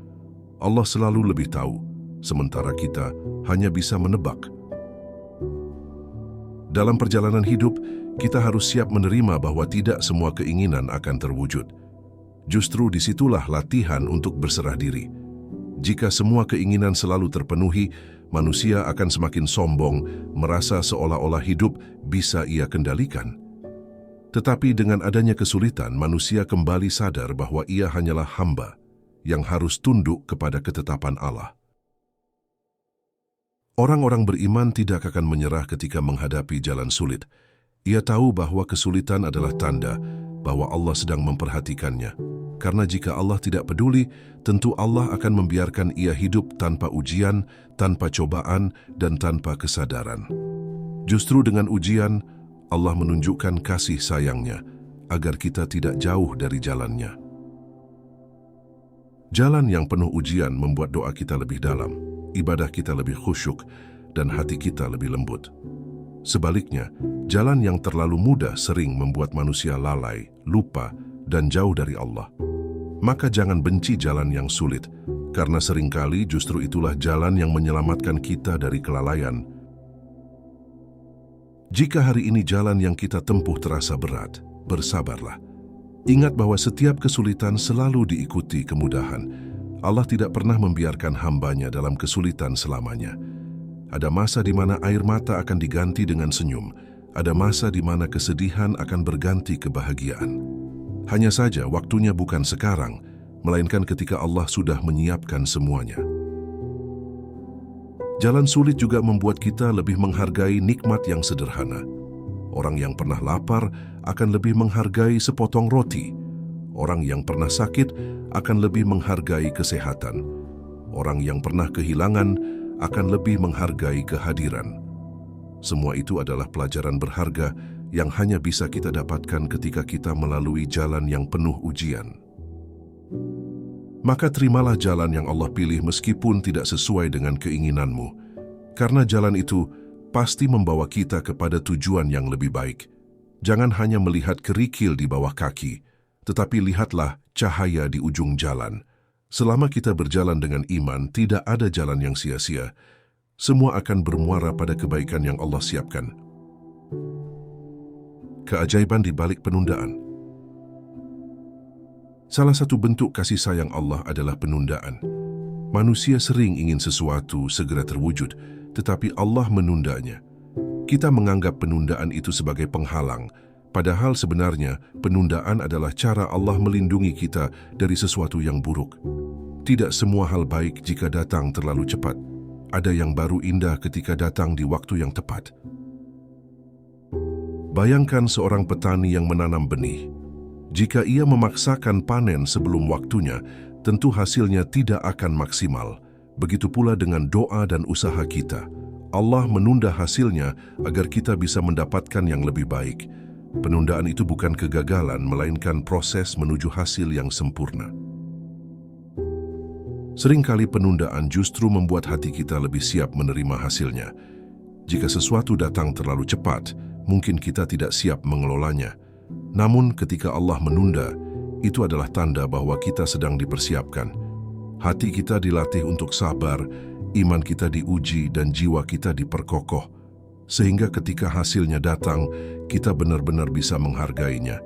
Allah selalu lebih tahu, sementara kita hanya bisa menebak. Dalam perjalanan hidup, kita harus siap menerima bahwa tidak semua keinginan akan terwujud. Justru disitulah latihan untuk berserah diri. Jika semua keinginan selalu terpenuhi, manusia akan semakin sombong, merasa seolah-olah hidup bisa ia kendalikan. Tetapi dengan adanya kesulitan, manusia kembali sadar bahwa ia hanyalah hamba yang harus tunduk kepada ketetapan Allah. Orang-orang beriman tidak akan menyerah ketika menghadapi jalan sulit. Ia tahu bahwa kesulitan adalah tanda bahwa Allah sedang memperhatikannya. Karena jika Allah tidak peduli, tentu Allah akan membiarkan ia hidup tanpa ujian, tanpa cobaan, dan tanpa kesadaran. Justru dengan ujian, Allah menunjukkan kasih sayangnya agar kita tidak jauh dari jalannya. Jalan yang penuh ujian membuat doa kita lebih dalam, ibadah kita lebih khusyuk, dan hati kita lebih lembut. Sebaliknya, jalan yang terlalu mudah sering membuat manusia lalai, lupa, dan jauh dari Allah. Maka jangan benci jalan yang sulit, karena seringkali justru itulah jalan yang menyelamatkan kita dari kelalaian. Jika hari ini jalan yang kita tempuh terasa berat, bersabarlah. Ingat bahwa setiap kesulitan selalu diikuti kemudahan. Allah tidak pernah membiarkan hambanya dalam kesulitan selamanya. Ada masa di mana air mata akan diganti dengan senyum. Ada masa di mana kesedihan akan berganti kebahagiaan. Hanya saja waktunya bukan sekarang, melainkan ketika Allah sudah menyiapkan semuanya. Jalan sulit juga membuat kita lebih menghargai nikmat yang sederhana. Orang yang pernah lapar akan lebih menghargai sepotong roti. Orang yang pernah sakit akan lebih menghargai kesehatan. Orang yang pernah kehilangan akan lebih menghargai kehadiran. Semua itu adalah pelajaran berharga yang hanya bisa kita dapatkan ketika kita melalui jalan yang penuh ujian. Maka terimalah jalan yang Allah pilih meskipun tidak sesuai dengan keinginanmu, karena jalan itu pasti membawa kita kepada tujuan yang lebih baik. Jangan hanya melihat kerikil di bawah kaki, tetapi lihatlah cahaya di ujung jalan. Selama kita berjalan dengan iman, tidak ada jalan yang sia-sia. Semua akan bermuara pada kebaikan yang Allah siapkan. Keajaiban di balik penundaan. Salah satu bentuk kasih sayang Allah adalah penundaan. Manusia sering ingin sesuatu segera terwujud, tetapi Allah menundanya. Kita menganggap penundaan itu sebagai penghalang, padahal sebenarnya penundaan adalah cara Allah melindungi kita dari sesuatu yang buruk. Tidak semua hal baik jika datang terlalu cepat. Ada yang baru indah ketika datang di waktu yang tepat. Bayangkan seorang petani yang menanam benih. Jika ia memaksakan panen sebelum waktunya, tentu hasilnya tidak akan maksimal. Begitu pula dengan doa dan usaha kita. Allah menunda hasilnya agar kita bisa mendapatkan yang lebih baik. Penundaan itu bukan kegagalan, melainkan proses menuju hasil yang sempurna. Seringkali penundaan justru membuat hati kita lebih siap menerima hasilnya. Jika sesuatu datang terlalu cepat, mungkin kita tidak siap mengelolanya. Namun ketika Allah menunda, itu adalah tanda bahwa kita sedang dipersiapkan. Hati kita dilatih untuk sabar, iman kita diuji, dan jiwa kita diperkokoh. Sehingga ketika hasilnya datang, kita benar-benar bisa menghargainya.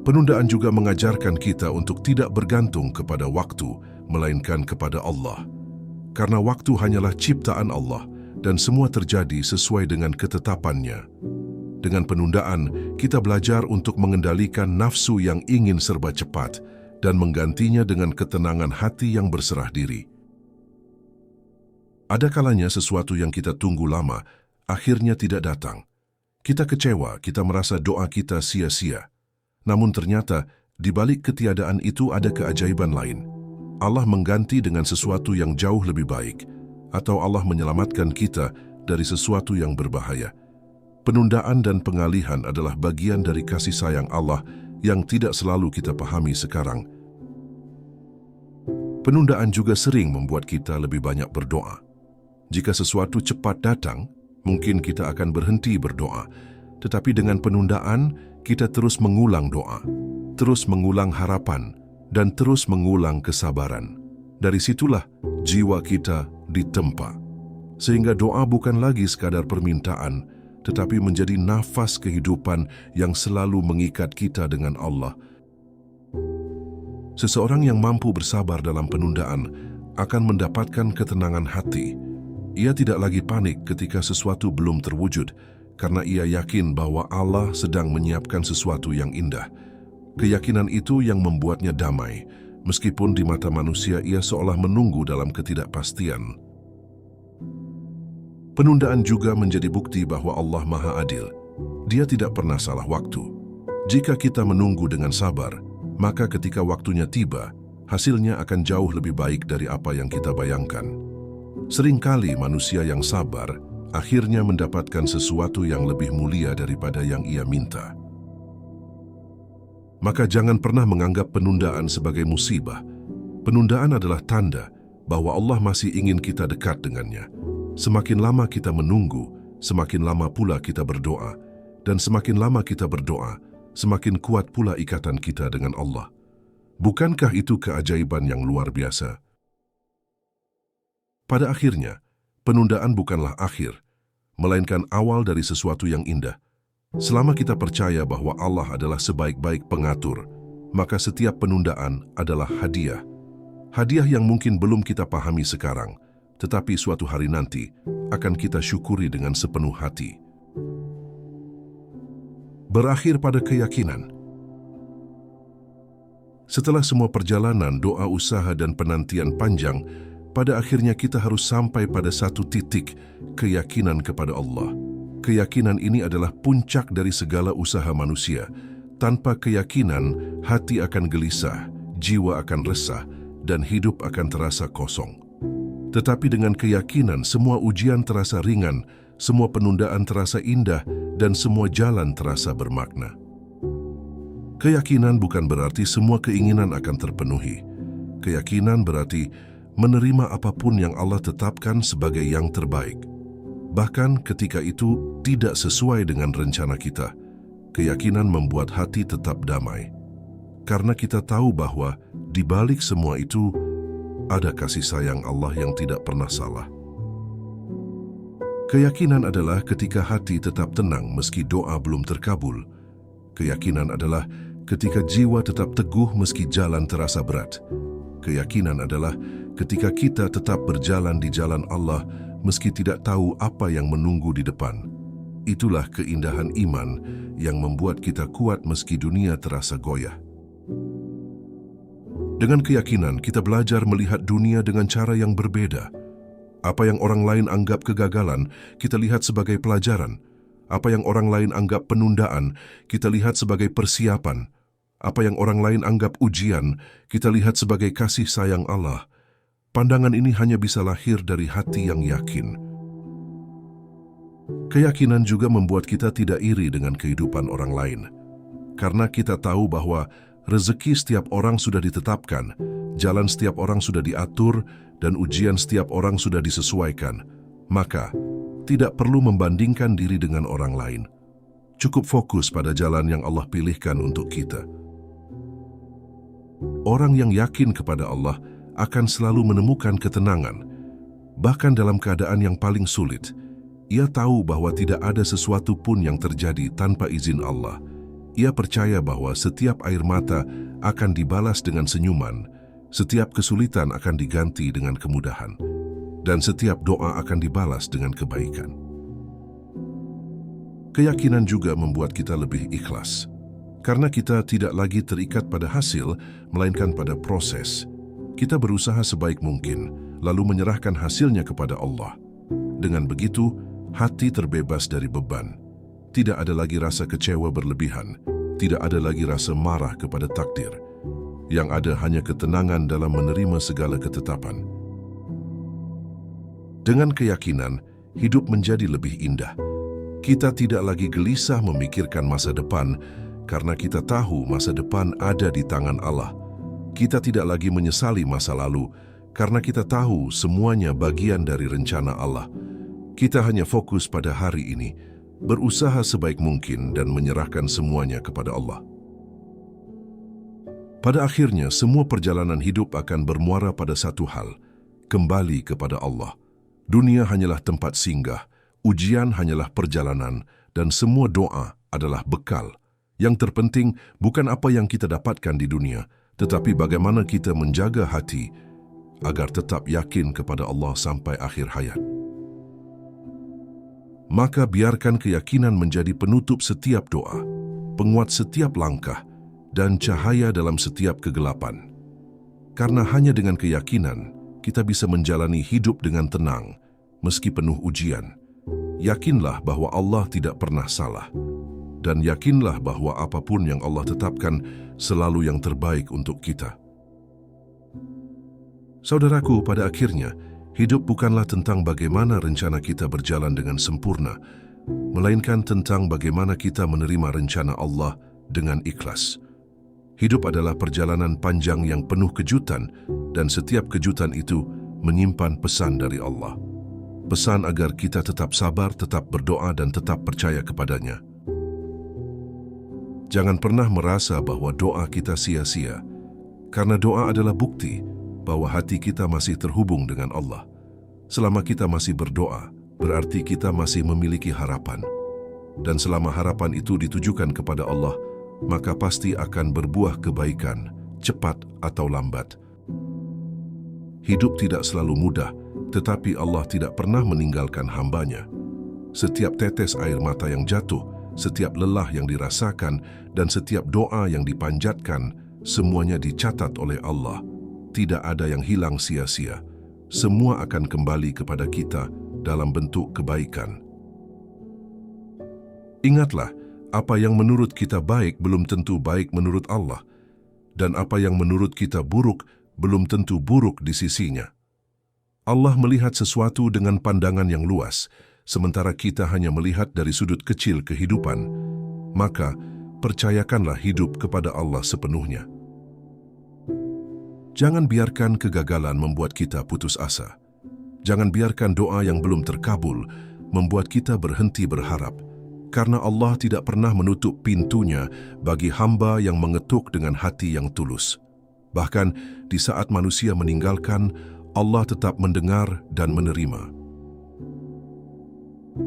Penundaan juga mengajarkan kita untuk tidak bergantung kepada waktu, melainkan kepada Allah. Karena waktu hanyalah ciptaan Allah, dan semua terjadi sesuai dengan ketetapannya. Dengan penundaan, kita belajar untuk mengendalikan nafsu yang ingin serba cepat dan menggantinya dengan ketenangan hati yang berserah diri. Ada kalanya sesuatu yang kita tunggu lama, akhirnya tidak datang. Kita kecewa, kita merasa doa kita sia-sia. Namun ternyata, di balik ketiadaan itu ada keajaiban lain. Allah mengganti dengan sesuatu yang jauh lebih baik, atau Allah menyelamatkan kita dari sesuatu yang berbahaya. Penundaan dan pengalihan adalah bagian dari kasih sayang Allah yang tidak selalu kita pahami sekarang. Penundaan juga sering membuat kita lebih banyak berdoa. Jika sesuatu cepat datang, mungkin kita akan berhenti berdoa. Tetapi dengan penundaan, kita terus mengulang doa, terus mengulang harapan, dan terus mengulang kesabaran. Dari situlah jiwa kita ditempa. Sehingga doa bukan lagi sekadar permintaan, tetapi menjadi nafas kehidupan yang selalu mengikat kita dengan Allah. Seseorang yang mampu bersabar dalam penundaan akan mendapatkan ketenangan hati. Ia tidak lagi panik ketika sesuatu belum terwujud, karena ia yakin bahwa Allah sedang menyiapkan sesuatu yang indah. Keyakinan itu yang membuatnya damai, meskipun di mata manusia ia seolah menunggu dalam ketidakpastian. Penundaan juga menjadi bukti bahwa Allah Maha Adil. Dia tidak pernah salah waktu. Jika kita menunggu dengan sabar, maka ketika waktunya tiba, hasilnya akan jauh lebih baik dari apa yang kita bayangkan. Seringkali manusia yang sabar akhirnya mendapatkan sesuatu yang lebih mulia daripada yang ia minta. Maka jangan pernah menganggap penundaan sebagai musibah. Penundaan adalah tanda bahwa Allah masih ingin kita dekat dengannya. Semakin lama kita menunggu, semakin lama pula kita berdoa. Dan semakin lama kita berdoa, semakin kuat pula ikatan kita dengan Allah. Bukankah itu keajaiban yang luar biasa? Pada akhirnya, penundaan bukanlah akhir, melainkan awal dari sesuatu yang indah. Selama kita percaya bahwa Allah adalah sebaik-baik pengatur, maka setiap penundaan adalah hadiah. Hadiah yang mungkin belum kita pahami sekarang, tetapi suatu hari nanti akan kita syukuri dengan sepenuh hati. Berakhir pada keyakinan. Setelah semua perjalanan, doa, usaha, dan penantian panjang, pada akhirnya kita harus sampai pada satu titik, keyakinan kepada Allah. Keyakinan ini adalah puncak dari segala usaha manusia. Tanpa keyakinan, hati akan gelisah, jiwa akan resah, dan hidup akan terasa kosong. Tetapi dengan keyakinan, semua ujian terasa ringan, semua penundaan terasa indah, dan semua jalan terasa bermakna. Keyakinan bukan berarti semua keinginan akan terpenuhi. Keyakinan berarti menerima apapun yang Allah tetapkan sebagai yang terbaik. Bahkan ketika itu tidak sesuai dengan rencana kita, keyakinan membuat hati tetap damai. Karena kita tahu bahwa di balik semua itu ada kasih sayang Allah yang tidak pernah salah. Keyakinan adalah ketika hati tetap tenang meski doa belum terkabul. Keyakinan adalah ketika jiwa tetap teguh meski jalan terasa berat. Keyakinan adalah ketika kita tetap berjalan di jalan Allah meski tidak tahu apa yang menunggu di depan. Itulah keindahan iman yang membuat kita kuat meski dunia terasa goyah. Dengan keyakinan, kita belajar melihat dunia dengan cara yang berbeda. Apa yang orang lain anggap kegagalan, kita lihat sebagai pelajaran. Apa yang orang lain anggap penundaan, kita lihat sebagai persiapan. Apa yang orang lain anggap ujian, kita lihat sebagai kasih sayang Allah. Pandangan ini hanya bisa lahir dari hati yang yakin. Keyakinan juga membuat kita tidak iri dengan kehidupan orang lain. Karena kita tahu bahwa rezeki setiap orang sudah ditetapkan, jalan setiap orang sudah diatur, dan ujian setiap orang sudah disesuaikan. Maka, tidak perlu membandingkan diri dengan orang lain. Cukup fokus pada jalan yang Allah pilihkan untuk kita. Orang yang yakin kepada Allah akan selalu menemukan ketenangan. Bahkan dalam keadaan yang paling sulit, ia tahu bahwa tidak ada sesuatu pun yang terjadi tanpa izin Allah. Ia percaya bahwa setiap air mata akan dibalas dengan senyuman, setiap kesulitan akan diganti dengan kemudahan, dan setiap doa akan dibalas dengan kebaikan. Keyakinan juga membuat kita lebih ikhlas, karena kita tidak lagi terikat pada hasil, melainkan pada proses. Kita berusaha sebaik mungkin, lalu menyerahkan hasilnya kepada Allah. Dengan begitu, hati terbebas dari beban. Tidak ada lagi rasa kecewa berlebihan, tidak ada lagi rasa marah kepada takdir. Yang ada hanya ketenangan dalam menerima segala ketetapan. Dengan keyakinan, hidup menjadi lebih indah. Kita tidak lagi gelisah memikirkan masa depan, karena kita tahu masa depan ada di tangan Allah. Kita tidak lagi menyesali masa lalu, karena kita tahu semuanya bagian dari rencana Allah. Kita hanya fokus pada hari ini, berusaha sebaik mungkin dan menyerahkan semuanya kepada Allah. Pada akhirnya, semua perjalanan hidup akan bermuara pada satu hal, kembali kepada Allah. Dunia hanyalah tempat singgah, ujian hanyalah perjalanan, dan semua doa adalah bekal. Yang terpenting bukan apa yang kita dapatkan di dunia, tetapi bagaimana kita menjaga hati agar tetap yakin kepada Allah sampai akhir hayat. Maka biarkan keyakinan menjadi penutup setiap doa, penguat setiap langkah, dan cahaya dalam setiap kegelapan. Karena hanya dengan keyakinan, kita bisa menjalani hidup dengan tenang, meski penuh ujian. Yakinlah bahwa Allah tidak pernah salah, dan yakinlah bahwa apapun yang Allah tetapkan selalu yang terbaik untuk kita. Saudaraku, pada akhirnya, hidup bukanlah tentang bagaimana rencana kita berjalan dengan sempurna, melainkan tentang bagaimana kita menerima rencana Allah dengan ikhlas. Hidup adalah perjalanan panjang yang penuh kejutan, dan setiap kejutan itu menyimpan pesan dari Allah. Pesan agar kita tetap sabar, tetap berdoa, dan tetap percaya kepadanya. Jangan pernah merasa bahwa doa kita sia-sia, karena doa adalah bukti bahwa hati kita masih terhubung dengan Allah. Selama kita masih berdoa, berarti kita masih memiliki harapan. Dan selama harapan itu ditujukan kepada Allah, maka pasti akan berbuah kebaikan, cepat atau lambat. Hidup tidak selalu mudah, tetapi Allah tidak pernah meninggalkan hamba-Nya. Setiap tetes air mata yang jatuh, setiap lelah yang dirasakan, dan setiap doa yang dipanjatkan, semuanya dicatat oleh Allah. Tidak ada yang hilang sia-sia. Semua akan kembali kepada kita dalam bentuk kebaikan. Ingatlah, apa yang menurut kita baik belum tentu baik menurut Allah, dan apa yang menurut kita buruk belum tentu buruk di sisinya. Allah melihat sesuatu dengan pandangan yang luas, sementara kita hanya melihat dari sudut kecil kehidupan. Maka, percayakanlah hidup kepada Allah sepenuhnya. Jangan biarkan kegagalan membuat kita putus asa. Jangan biarkan doa yang belum terkabul membuat kita berhenti berharap, karena Allah tidak pernah menutup pintunya bagi hamba yang mengetuk dengan hati yang tulus. Bahkan di saat manusia meninggalkan, Allah tetap mendengar dan menerima.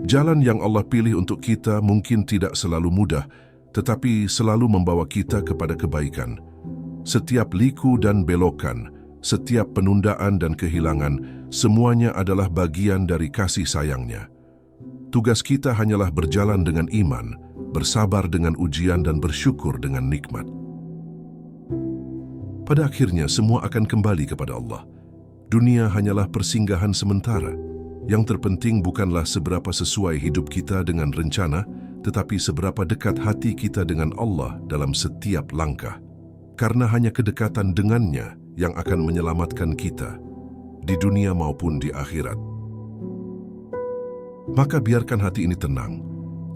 Jalan yang Allah pilih untuk kita mungkin tidak selalu mudah, tetapi selalu membawa kita kepada kebaikan. Setiap liku dan belokan, setiap penundaan dan kehilangan, semuanya adalah bagian dari kasih sayang-Nya. Tugas kita hanyalah berjalan dengan iman, bersabar dengan ujian dan bersyukur dengan nikmat. Pada akhirnya semua akan kembali kepada Allah. Dunia hanyalah persinggahan sementara. Yang terpenting bukanlah seberapa sesuai hidup kita dengan rencana, tetapi seberapa dekat hati kita dengan Allah dalam setiap langkah. Karena hanya kedekatan dengannya yang akan menyelamatkan kita, di dunia maupun di akhirat. Maka biarkan hati ini tenang.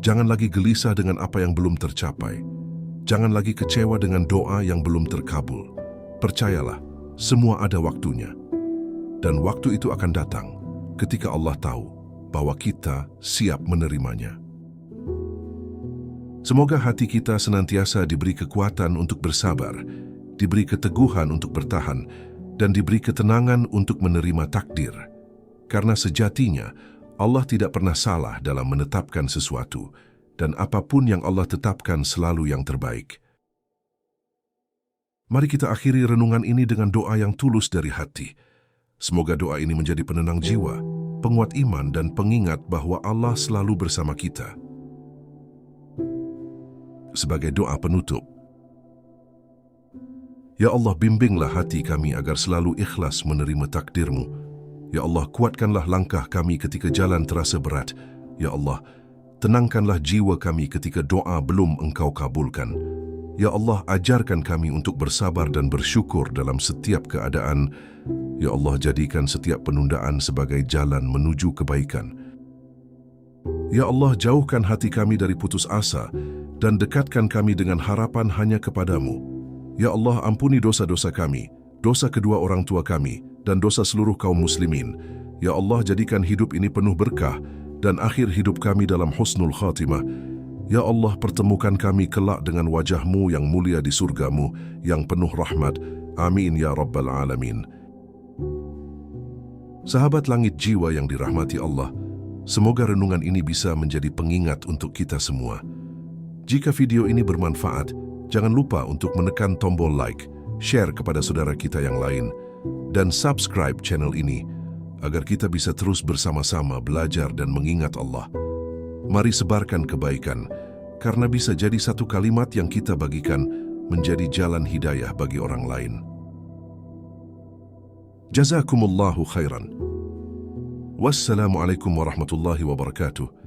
Jangan lagi gelisah dengan apa yang belum tercapai. Jangan lagi kecewa dengan doa yang belum terkabul. Percayalah, semua ada waktunya. Dan waktu itu akan datang ketika Allah tahu bahwa kita siap menerimanya. Semoga hati kita senantiasa diberi kekuatan untuk bersabar, diberi keteguhan untuk bertahan, dan diberi ketenangan untuk menerima takdir. Karena sejatinya, Allah tidak pernah salah dalam menetapkan sesuatu, dan apapun yang Allah tetapkan selalu yang terbaik. Mari kita akhiri renungan ini dengan doa yang tulus dari hati. Semoga doa ini menjadi penenang jiwa, penguat iman, dan pengingat bahwa Allah selalu bersama kita. Sebagai doa penutup, Ya Allah, bimbinglah hati kami agar selalu ikhlas menerima takdir-Mu. Ya Allah, kuatkanlah langkah kami ketika jalan terasa berat. Ya Allah, tenangkanlah jiwa kami ketika doa belum Engkau kabulkan. Ya Allah, ajarkan kami untuk bersabar dan bersyukur dalam setiap keadaan. Ya Allah, jadikan setiap penundaan sebagai jalan menuju kebaikan. Ya Allah, jauhkan hati kami dari putus asa dan dekatkan kami dengan harapan hanya kepadamu. Ya Allah, ampuni dosa-dosa kami, dosa kedua orang tua kami, dan dosa seluruh kaum muslimin. Ya Allah, jadikan hidup ini penuh berkah dan akhir hidup kami dalam husnul khatimah. Ya Allah, pertemukan kami kelak dengan wajah-Mu yang mulia di surga-Mu yang penuh rahmat. Amin ya Rabbal Alamin. Sahabat langit jiwa yang dirahmati Allah, semoga renungan ini bisa menjadi pengingat untuk kita semua. Jika video ini bermanfaat, jangan lupa untuk menekan tombol like, share kepada saudara kita yang lain, dan subscribe channel ini agar kita bisa terus bersama-sama belajar dan mengingat Allah. Mari sebarkan kebaikan, karena bisa jadi satu kalimat yang kita bagikan menjadi jalan hidayah bagi orang lain. Jazakumullahu khairan. Wassalamualaikum warahmatullahi wabarakatuh.